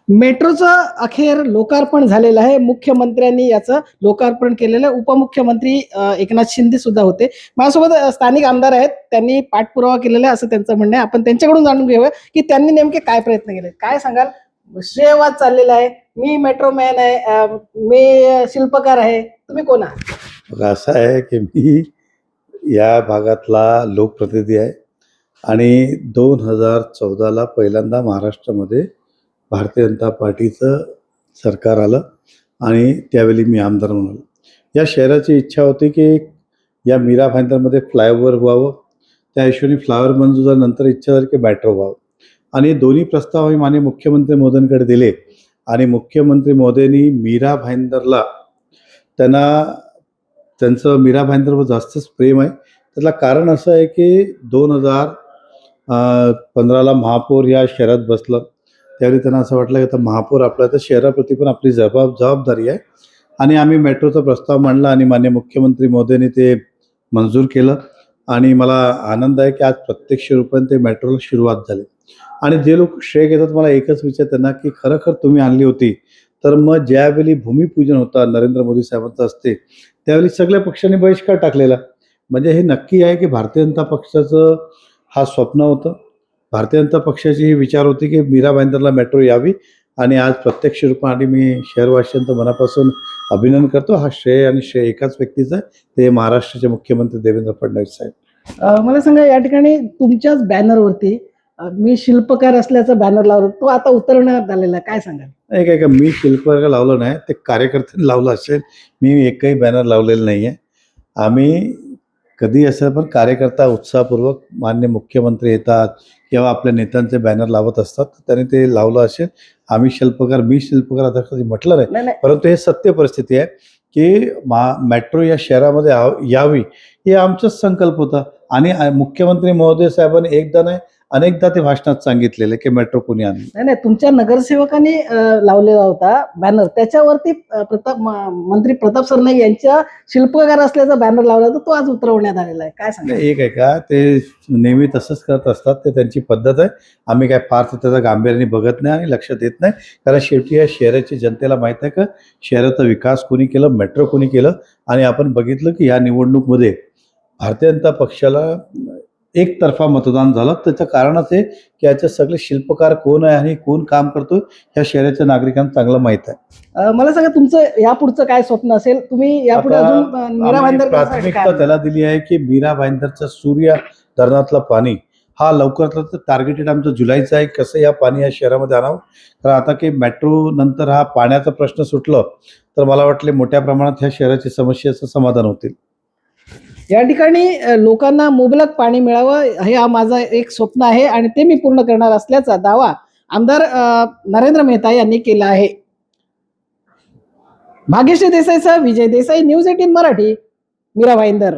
मेट्रोचं अखेर लोकार्पण झालेलं आहे. मुख्यमंत्र्यांनी याचं लोकार्पण केलेलं आहे. उपमुख्यमंत्री एकनाथ शिंदे सुद्धा होते. माझ्यासोबत स्थानिक आमदार आहेत. त्यांनी पाठपुरावा केलेला आहे असं त्यांचं म्हणणं आहे. आपण त्यांच्याकडून जाणून घेऊया की त्यांनी नेमके काय प्रयत्न केले. काय सांगाल? श्रेयवाद चाललेला आहे. मी मेट्रो मॅन आहे, मी शिल्पकार आहे. तुम्ही कोण आहात? बघा, असं आहे की मी या भागातला लोकप्रतिनिधी आहे आणि 2014ला पहिल्यांदा महाराष्ट्रामध्ये भारतीय जनता पार्टीचं सरकार आलं आणि त्यावेळी मी आमदार म्हणून आलो. या शहराची इच्छा होती की या मीरा भाईंदरमध्ये फ्लायओव्हर व्हावं. त्या हिशोबाने फ्लायओव्हर मंजूर झाल्यानंतर इच्छा झाली की मेट्रो व्हावं आणि दोन्ही प्रस्ताव आम्ही माननीय मुख्यमंत्री महोदयांकडे दिले आणि मुख्यमंत्री महोदयांनी मीरा भाईंदरला त्यांचं मीरा भाईंदरवर जास्तच प्रेम आहे. त्याला कारण असं आहे की 2015ला महापौर या शहरात बसलं. त्यावेळी त्यांना असं वाटलं की आता महापौर आपल्या तर शहराप्रती पण आपली जबाबदारी आहे आणि आम्ही मेट्रोचा प्रस्ताव मांडला आणि माननीय मुख्यमंत्री महोदयांनी ते मंजूर केलं आणि मला आनंद आहे की आज प्रत्यक्ष रूपाने ते मेट्रोला सुरुवात झाली. आणि जे लोक श्रेय घेतात मला एकच विचार त्यांना की खरोखर तुम्ही आणली होती तर मग ज्यावेळी भूमिपूजन होता नरेंद्र मोदी साहेबांचं असते त्यावेळी सगळ्या पक्षांनी बहिष्कार टाकलेला. म्हणजे हे नक्की आहे की भारतीय जनता पक्षाचं हा स्वप्न होतं. भारतीय जनता पक्षाची ही विचार होती की मीरा भाईंदरला मेट्रो यावी आणि आज प्रत्यक्ष रूपाने मी शहरवासियांचं मनापासून अभिनंदन करतो. हा श्रेय एकाच व्यक्तीचा आहे, ते महाराष्ट्राचे मुख्यमंत्री देवेंद्र फडणवीस साहेब. मला सांगा, या ठिकाणी तुमच्याच बॅनरवरती मी शिल्पकार असल्याचा बॅनर लावला, तो आता उतरवण्यात आलेला आहे. काय सांगाल? काय मी शिल्पकार लावलं नाही, ते कार्यकर्त्यांनी लावलं असेल. मी एकही बॅनर लावलेलं नाही आहे. आम्ही कधी असं पण कार्यकर्ता उत्साहपूर्वक माननीय मुख्यमंत्री येतात किंवा आपल्या नेत्यांचे बॅनर लावत असतात, त्यांनी ते लावलं असेल. मी शिल्पकार आता कधी म्हटलं नाही, परंतु हे सत्य परिस्थिती आहे की मेट्रो या शहरामध्ये यावी हे आमचाच संकल्प होता आणि मुख्यमंत्री महोदय साहेबांनी एकदा नाही अनेकदा ते भाषणात सांगितलेलं की मेट्रो कोणी आणली. नाही, तुमच्या नगरसेवकांनी लावलेला होता बॅनर, त्याच्यावरती मंत्री प्रताप सरनाईक यांच्या शिल्पकार असल्याचा बॅनर लावला होता, तो आज उतरवण्यात आलेला आहे. काय सांगा? एक आहे का, ते नेहमी तसंच करत असतात, ते त्यांची पद्धत आहे. आम्ही काय फार त्याचा गांभीर्याने बघत नाही आणि लक्ष देत नाही, कारण शेवटी या शहराची जनतेला माहीत आहे का शहराचा विकास कोणी केलं, मेट्रो कोणी केलं. आणि आपण बघितलं की या निवडणूकमध्ये भारतीय जनता पक्षाला एकतर्फा मतदान झालं. त्याचं कारणच आहे की याचे सगळे शिल्पकार कोण आहे आणि कोण काम करतो ह्या शहराच्या नागरिकांना चांगलं माहीत आहे. मला सांगा, तुमचं यापुढचं काय स्वप्न असेल? तुम्ही यापुढे अजून मीरा भाईंदर प्राथमिकता त्याला दिली आहे की मीरा भाईंदरचं सूर्य धरणातलं पाणी हा लवकरात टार्गेटेड आमचं जुलैचं आहे. कसं या पाणी या शहरामध्ये आणावं, कारण आता की मेट्रो नंतर हा पाण्याचा प्रश्न सुटलं तर मला वाटले मोठ्या प्रमाणात ह्या शहराची समस्येचं समाधान होतील. या ठिकाणी लोकांना मुबलक पाणी मिळावं हे माझं एक स्वप्न आहे आणि ते मी पूर्ण करणार असल्याचा दावा आमदार नरेंद्र मेहता यांनी केला आहे. भाग्यश्री देसाईचा विजय देसाई, न्यूज 18 मराठी, मीरा भाईंदर.